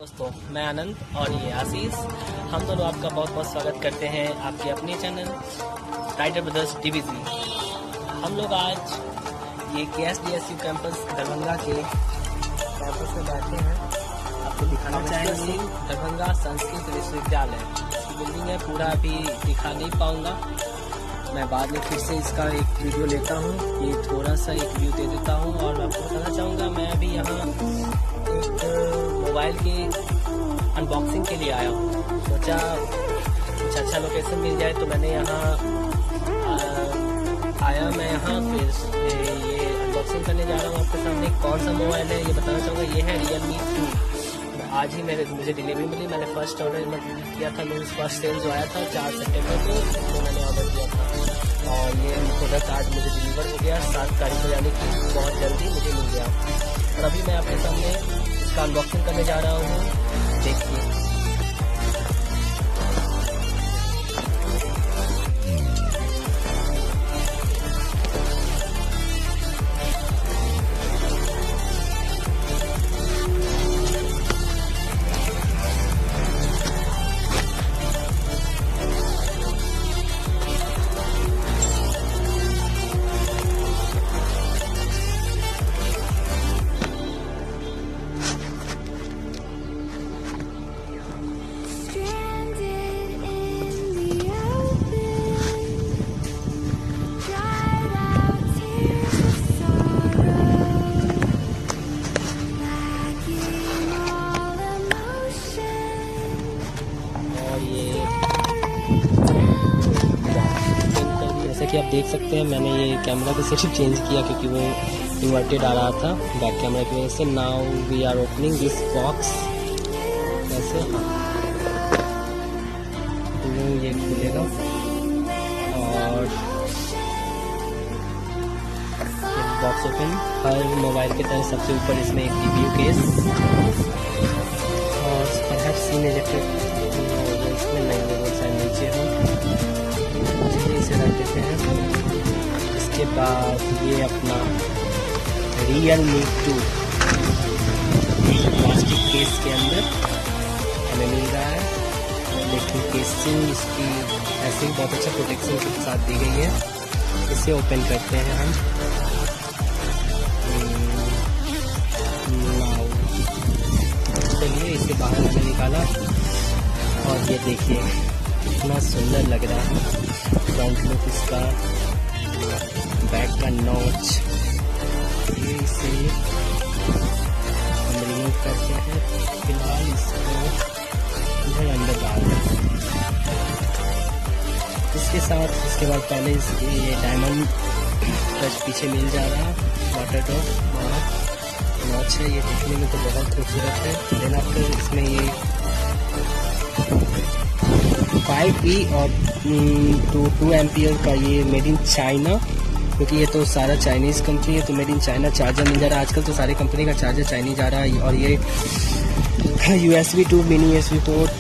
दोस्तों, मैं आनंद और ये आशीष, हम दोनों आपका बहुत बहुत स्वागत करते हैं आपके अपने चैनल राइडर ब्रदर्स डीवीजी। हम लोग आज ये KSDSU कैंपस दरभंगा के कैंपस में बैठे हैं। आपको दिखाना चाहेंगे दरभंगा संस्कृत विश्वविद्यालय की बिल्डिंग है। पूरा अभी दिखा नहीं पाऊँगा, मैं बाद में फिर से इसका एक वीडियो लेता हूँ। ये थोड़ा सा एक व्यू दे देता हूँ और आपको बताना चाहूँगा, मैं अभी यहाँ एक मोबाइल की अनबॉक्सिंग के लिए आया हूँ। सोचा कुछ अच्छा लोकेशन मिल जाए तो मैंने यहाँ आया। मैं यहाँ फिर ये अनबॉक्सिंग करने जा रहा हूँ। आपके सामने कौन सा मोबाइल है ये बताना चाहूँगा। ये है Realme 2। आज ही मुझे डिलीवरी मिली। मैंने फर्स्ट ऑर्डर किया था, मेरे फर्स्ट सेल जो आया था 4 सितंबर को, तो मैंने ऑर्डर किया था और ये प्रोडक्ट आज मुझे डिलीवर हो गया 7 तारीख को, यानी कि बहुत जल्दी मुझे मिल गया। और अभी मैं आपके सामने इसका अनबॉक्सिंग करने जा रहा हूँ। देखिए, जैसे कि आप देख सकते हैं, मैंने ये कैमरा का सेटअप चेंज किया क्योंकि वो इन्वर्टेड आ रहा था बैक कैमरा की वजह से। Now we are opening this box. ऐसे ये खुलेगा और बॉक्स ओपन। हर मोबाइल की तरह सबसे ऊपर इसमें एक CPU केस और परहैप्स सीन इलेक्ट्रिक इसमें नहीं है, वो शायद नीचे हो। इसे रख देते हैं। इसके बाद ये अपना Realme 2 प्लास्टिक केस के अंदर हमें मिल रहा है, लेकिन केसिंग इसकी ऐसे ही बहुत अच्छा प्रोटेक्शन के साथ दी गई है। इसे ओपन करते हैं हम। चलिए, इसे बाहर मैंने निकाला और ये देखिए कितना सुंदर लग रहा है फ्रंट लुक इसका, बैक का नॉच। ये इसे हम रिमूव करते हैं। फिलहाल इसको इधर अंदर डाल दें। इसके साथ इसके बाद पहले ये डायमंड टच पीछे मिल जा रहा है, वाटर ड्रॉप नॉच है। ये देखने में तो बहुत खूबसूरत है। देन आफ्टर इसमें ये 5E और 2 एम्पियर का ये मेड इन चाइना, क्योंकि ये तो सारा चाइनीज़ कंपनी है तो मेड इन चाइना चार्जर मिल जा रहा है। आजकल तो सारी कंपनी का चार्जर चाइनीज आ रहा है। और ये USB 2 मिनी USB पोर्ट